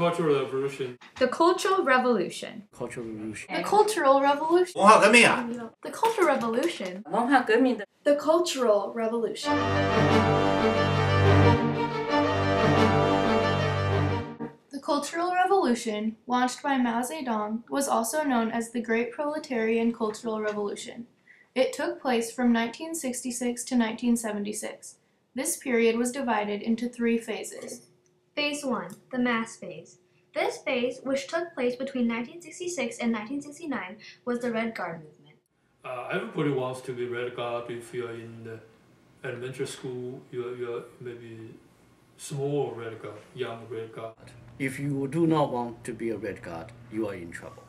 Cultural Revolution. The Cultural Revolution. Cultural Revolution. The Cultural Revolution. 文化革命啊！ The Cultural Revolution. 文化革命的 The Cultural Revolution. The Cultural Revolution, launched by Mao Zedong, was also known as the Great Proletarian Cultural Revolution. It took place from 1966 to 1976. This period was divided into 3 phases. Phase 1, the mass phase. This phase, which took place between 1966 and 1969, was the Red Guard movement. Everybody wants to be Red Guard. If you're in the elementary school, you're maybe small Red Guard, young Red Guard. If you do not want to be a Red Guard, you are in trouble.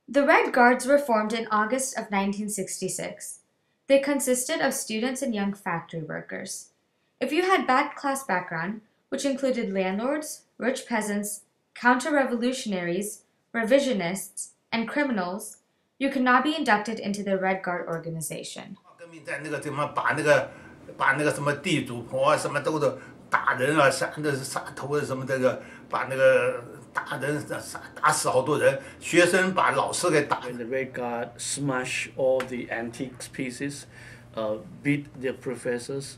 The Red Guards were formed in August of 1966. They consisted of students and young factory workers. If you had bad class background, which included landlords, rich peasants, counter-revolutionaries, revisionists, and criminals, you could not be inducted into the Red Guard organization. 革命在那个什么把那个什么地主婆啊什么都打人啊，杀头啊什么这个，把那个打人打死好多人，学生把老师给打。 When the Red Guard smash all the antiques pieces, beat the professors,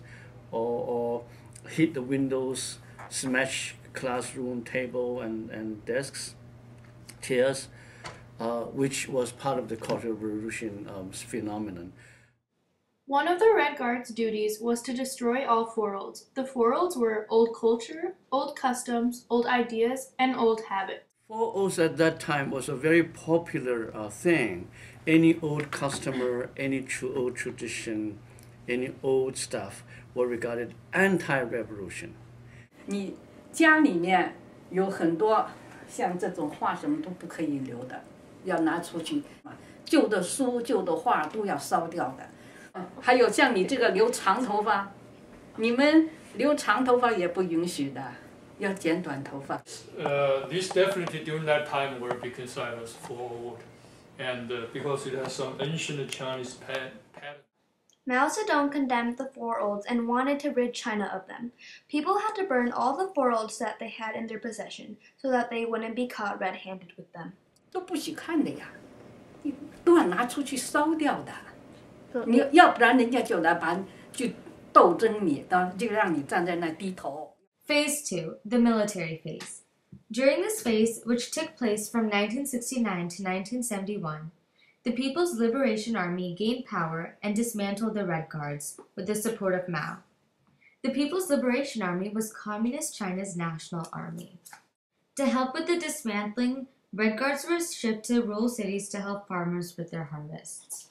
or hit the windows, smash classroom table and desks, chairs, which was part of the Cultural Revolution phenomenon. One of the Red Guard's duties was to destroy all four-olds. The four-olds were old culture, old customs, old ideas, and old habits. Four-olds at that time was a very popular thing. Any old customer, any old tradition, any old stuff were regarded anti-revolution. 你家里面有很多像这种画什么都不可以留的，要拿出去。旧的书、旧的画都要烧掉的。还有像你这个留长头发，你们留长头发也不允许的，要剪短头发。This definitely during that time were be considered as forward, and because it has some ancient Chinese pattern. Mao Zedong condemned the four-olds and wanted to rid China of them. People had to burn all the four-olds that they had in their possession so that they wouldn't be caught red-handed with them. 都不许看的呀，都要拿出去烧掉的。你要不然人家就来就斗争你，就让你站在那低头。 Phase 2, the military phase. During this phase, which took place from 1969 to 1971, the People's Liberation Army gained power and dismantled the Red Guards with the support of Mao. The People's Liberation Army was Communist China's national army. To help with the dismantling, Red Guards were shipped to rural cities to help farmers with their harvests.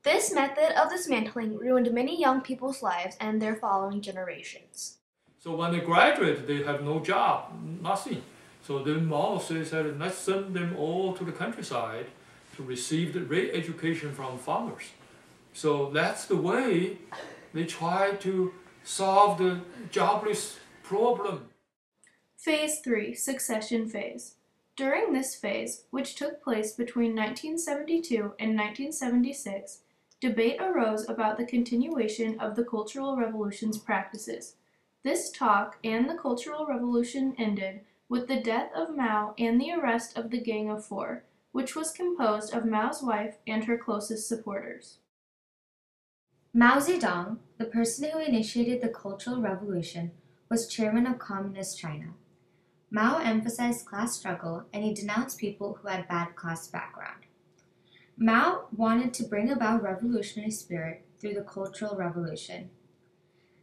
This method of dismantling ruined many young people's lives and their following generations. So when they graduate, they have no job, nothing. So then Mao said, let's send them all to the countryside to receive the re-education from farmers. So that's the way they try to solve the jobless problem. Phase 3, Succession Phase. During this phase, which took place between 1972 and 1976, debate arose about the continuation of the Cultural Revolution's practices. This talk and the Cultural Revolution ended with the death of Mao and the arrest of the Gang of Four, which was composed of Mao's wife and her closest supporters. Mao Zedong, the person who initiated the Cultural Revolution, was chairman of Communist China. Mao emphasized class struggle and he denounced people who had bad class background. Mao wanted to bring about revolutionary spirit through the Cultural Revolution.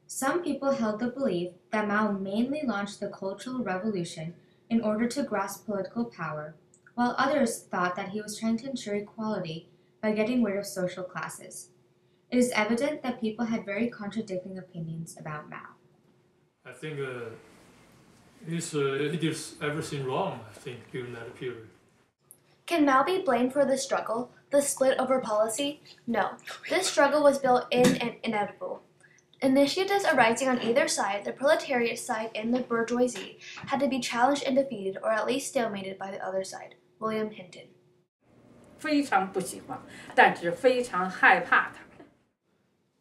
Some people held the belief that Mao mainly launched the Cultural Revolution in order to grasp political power, while others thought that he was trying to ensure equality by getting rid of social classes. It is evident that people had very contradicting opinions about Mao. I think he did everything wrong, I think, during that period. Can Mao be blamed for the struggle, the split over policy? No. This struggle was built-in and inevitable. Initiatives arising on either side, the proletariat side and the bourgeoisie, had to be challenged and defeated or at least stalemated by the other side. William Hinton. 非常不喜欢，但是非常害怕他。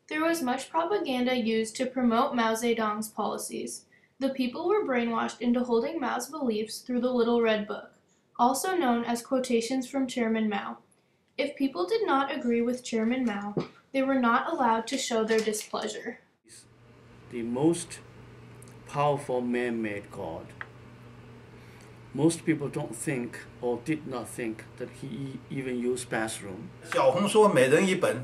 There was much propaganda used to promote Mao Zedong's policies. The people were brainwashed into holding Mao's beliefs through the Little Red Book, also known as quotations from Chairman Mao. If people did not agree with Chairman Mao, they were not allowed to show their displeasure. The most powerful man-made God. Most people don't think or did not think that he even used bathroom. 小红书每人一本，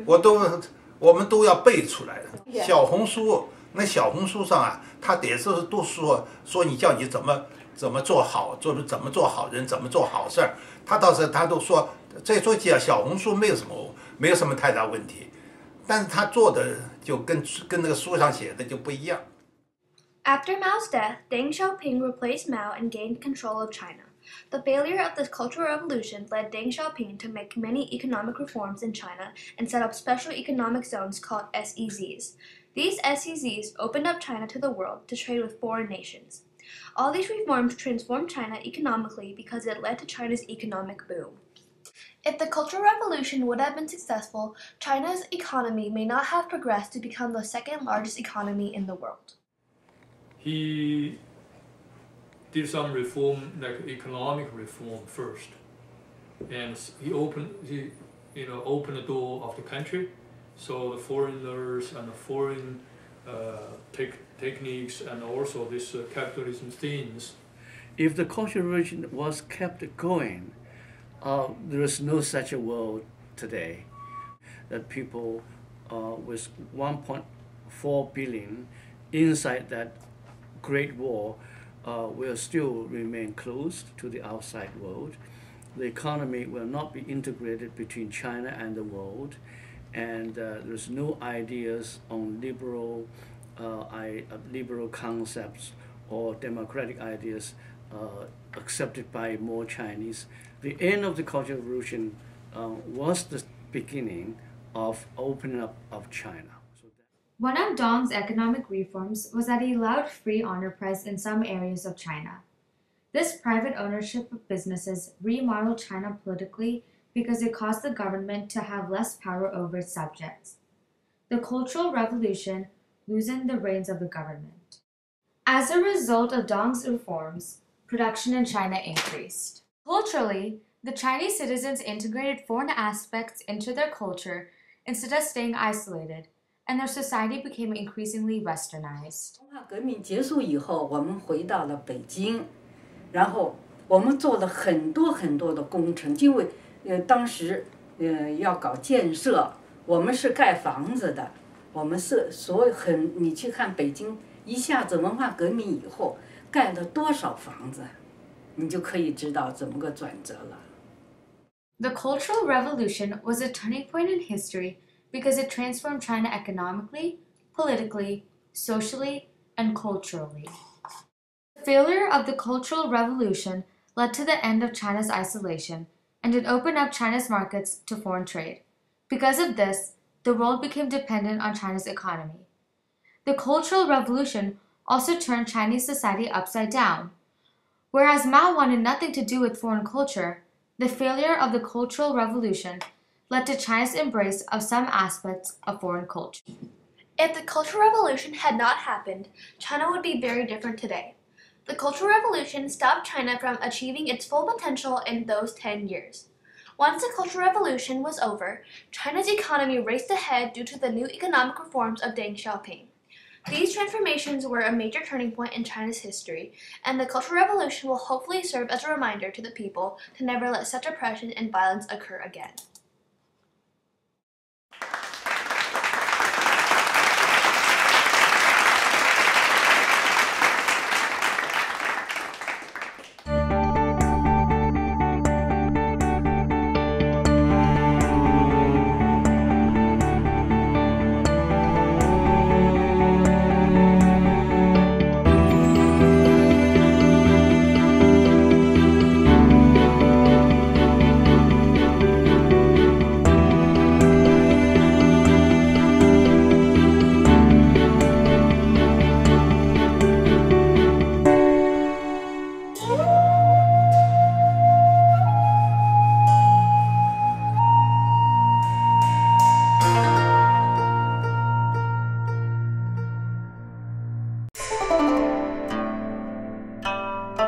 我们都要背出来的。小红书，那小红书上啊，他得是都说你叫你怎么做好，怎么做好人，怎么做好事儿。他都说，这说起来小红书没有什么太大问题，但是他做的就跟那个书上写的就不一样。After Mao's death, Deng Xiaoping replaced Mao and gained control of China. The failure of the Cultural Revolution led Deng Xiaoping to make many economic reforms in China and set up special economic zones called SEZs. These SEZs opened up China to the world to trade with foreign nations. All these reforms transformed China economically because it led to China's economic boom. If the Cultural Revolution would have been successful, China's economy may not have progressed to become the second largest economy in the world. He did some reform, like economic reform first, and he opened the door of the country, so the foreigners and the foreign techniques and also this capitalism things. If the Cultural Revolution was kept going, there is no such a world today that people with 1.4 billion inside that Great War will still remain closed to the outside world. The economy will not be integrated between China and the world, and there's no ideas on liberal concepts or democratic ideas accepted by more Chinese. The end of the Cultural Revolution was the beginning of opening up of China. One of Deng's economic reforms was that he allowed free enterprise in some areas of China. This private ownership of businesses remodeled China politically because it caused the government to have less power over its subjects. The Cultural Revolution loosened the reins of the government. As a result of Deng's reforms, production in China increased. Culturally, the Chinese citizens integrated foreign aspects into their culture instead of staying isolated, and their society became increasingly westernized. 文化革命结束以后，我们回到了北京，然后我们做了很多的工程，因为当时要搞建设，我们是盖房子的，我们是你去看北京，一下子文化革命以后盖了多少房子，你就可以知道怎么个转折了。The Cultural Revolution was a turning point in history because it transformed China economically, politically, socially, and culturally. The failure of the Cultural Revolution led to the end of China's isolation, and it opened up China's markets to foreign trade. Because of this, the world became dependent on China's economy. The Cultural Revolution also turned Chinese society upside down. Whereas Mao wanted nothing to do with foreign culture, the failure of the Cultural Revolution led to China's embrace of some aspects of foreign culture. If the Cultural Revolution had not happened, China would be very different today. The Cultural Revolution stopped China from achieving its full potential in those 10 years. Once the Cultural Revolution was over, China's economy raced ahead due to the new economic reforms of Deng Xiaoping. These transformations were a major turning point in China's history, and the Cultural Revolution will hopefully serve as a reminder to the people to never let such oppression and violence occur again.